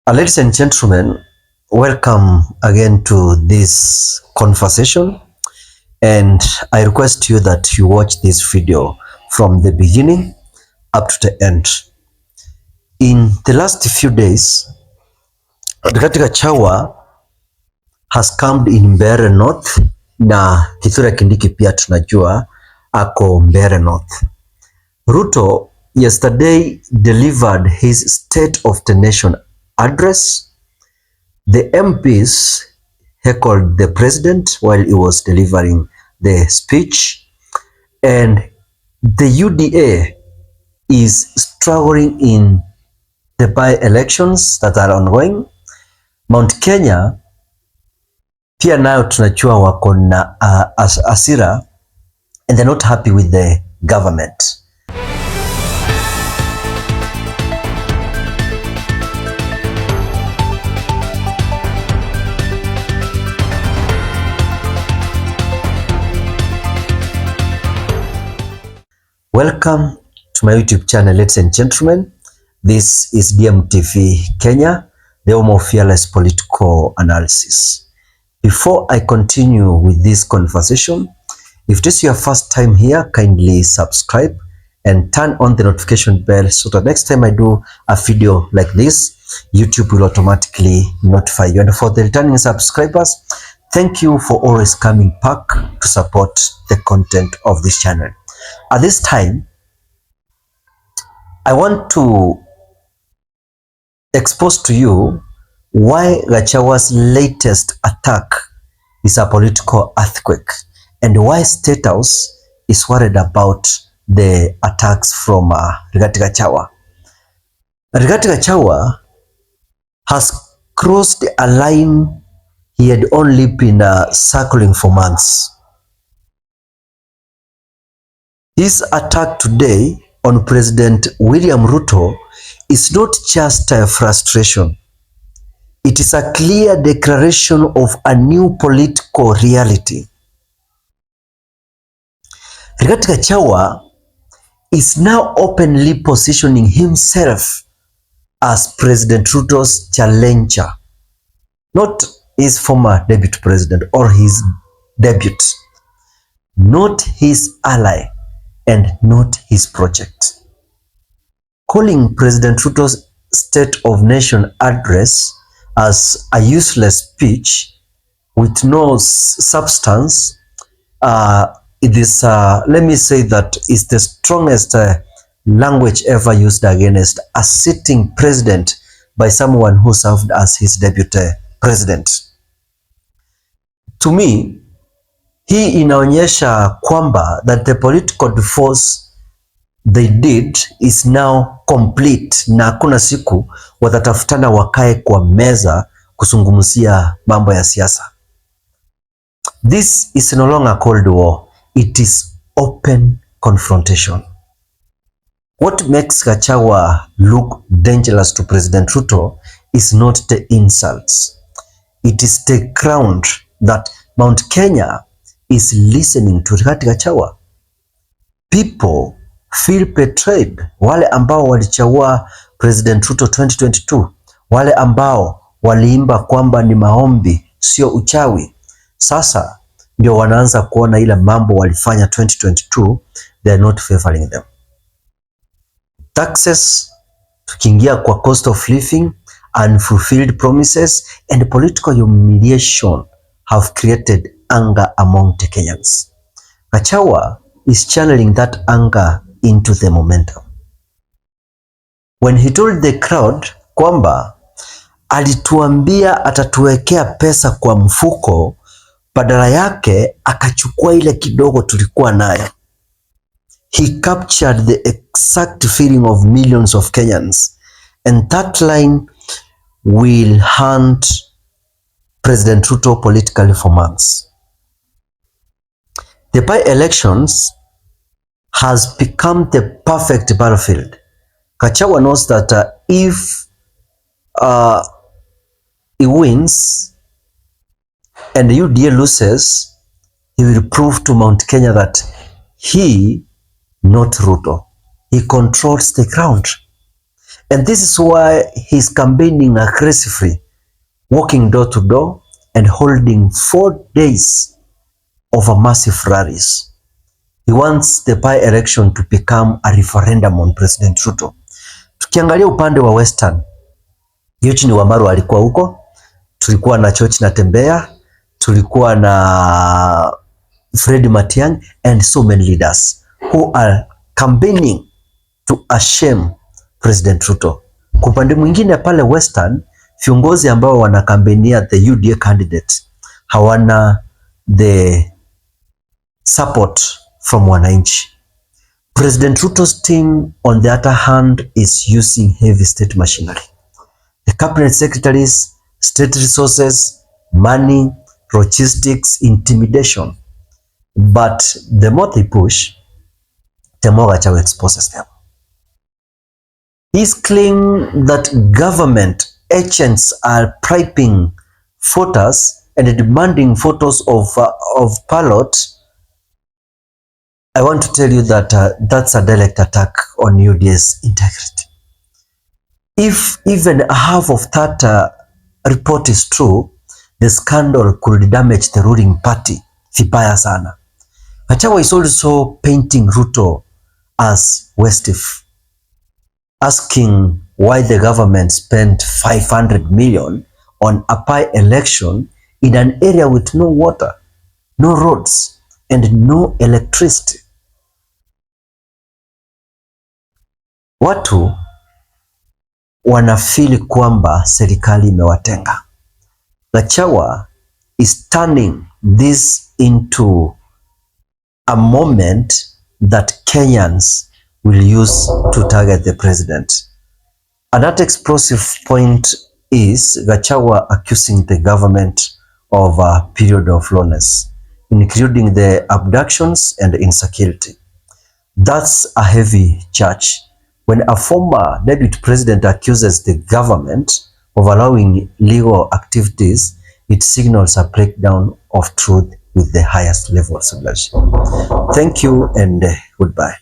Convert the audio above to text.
Ladies and gentlemen, welcome again to this conversation, and I request you that you watch this video from the beginning up to the end. In the last few days, Rigathi Gachagua has camped in Mbeere North na Kithure Kindiki pia tunajua ako Mbeere North. Ruto yesterday delivered his State of the Nation address. The MPs heckled the president while he was delivering the speech, and the UDA is struggling in the by-elections that are ongoing. Mount Kenya pia nayo tunajua wako na hasira and they're not happy with the government. Welcome to my YouTube channel, ladies and gentlemen. This is DMTV Kenya, the home of fearless political analysis. Before I continue with this conversation, if this is your first time here, kindly subscribe and turn on the notification bell so that next time I do a video like this, YouTube will automatically notify you. And for the returning subscribers, thank you for always coming back to support the content of this channel. At this time, I want to expose to you why Gachagua's latest attack is a political earthquake and why State House is worried about the attacks from Rigathi Gachagua. Rigathi Gachagua has crossed a line he had only been circling for months. His attack today on President William Ruto is not just a frustration. It is a clear declaration of a new political reality. Rigathi Gachagua is now openly positioning himself as President Ruto's challenger, not his former deputy president or his deputy, not his ally, and not his project. Calling President Ruto's State of Nation address as a useless speech with no substance, it is, let me say that is the strongest language ever used against a sitting president by someone who served as his deputy president. To me, hii inaonyesha kwamba that the political divorce they did is now complete na hakuna siku watatafutana wakae kwa meza kuzungumzia mambo ya siasa. This is no longer a cold war. It is open confrontation. What makes Gachagua look dangerous to President Ruto is not the insults. It is the ground that Mount Kenya is listening to Rigathi Gachagua. People feel betrayed. Wale ambao walichagua President Ruto 2022, wale ambao waliimba kwamba ni maombi sio uchawi, sasa ndio wanaanza kuona ile mambo walifanya 2022, they are not favoring them. Taxes, tukiingia kwa cost of living, unfulfilled promises and political humiliation have created anger among the Kenyans. Gachagua is channeling that anger into the momentum. When he told the crowd kwamba alituambia atatuwekea pesa kwa mfuko, badala yake akachukua ile kidogo tulikuwa nayo. He captured the exact feeling of millions of Kenyans, and that line will haunt President Ruto politically for months. The by-elections has become the perfect battlefield. Gachagua knows that if he wins and the UDA loses, he will prove to Mount Kenya that he, not Ruto, he controls the ground. And this is why he's campaigning aggressively, walking door to door and holding 4 days of a massive rallies. He wants the by-election to become a referendum on President Ruto. Tukiangalia upande wa Western, Eugene Wamalwa alikuwa huko, tulikuwa na George Natembeya, tulikuwa na Fred Matiang'i and so many leaders who are campaigning to shame President Ruto. Kwa upande mwingine pale Western, viongozi ambao wanakampenia the UDA candidate hawana the support from wananchi. President Ruto's team, on the other hand, is using heavy state machinery. The cabinet secretaries, state resources, money, logistics, intimidation. But the more they push, the more Gachagua exposes them. He's claiming that government agents are bribing voters and demanding photos of ballot. I want to tell you that that's a direct attack on UDA's integrity. If even half of that report is true, the scandal could damage the ruling party vibaya sana. Gachagua is also painting Ruto as wastif, asking why the government spent 500 million on a by-election in an area with no water, no roads, and no electricity. Watu wanafili kwamba serikali imewatenga. Gachagua is turning this into a moment that Kenyans will use to target the president. Another explosive point is Gachagua accusing the government of a period of lawlessness, including the abductions and insecurity. That's a heavy charge. When a former deputy president accuses the government of allowing illegal activities, it signals a breakdown of truth with the highest level of civilization. Thank you and goodbye.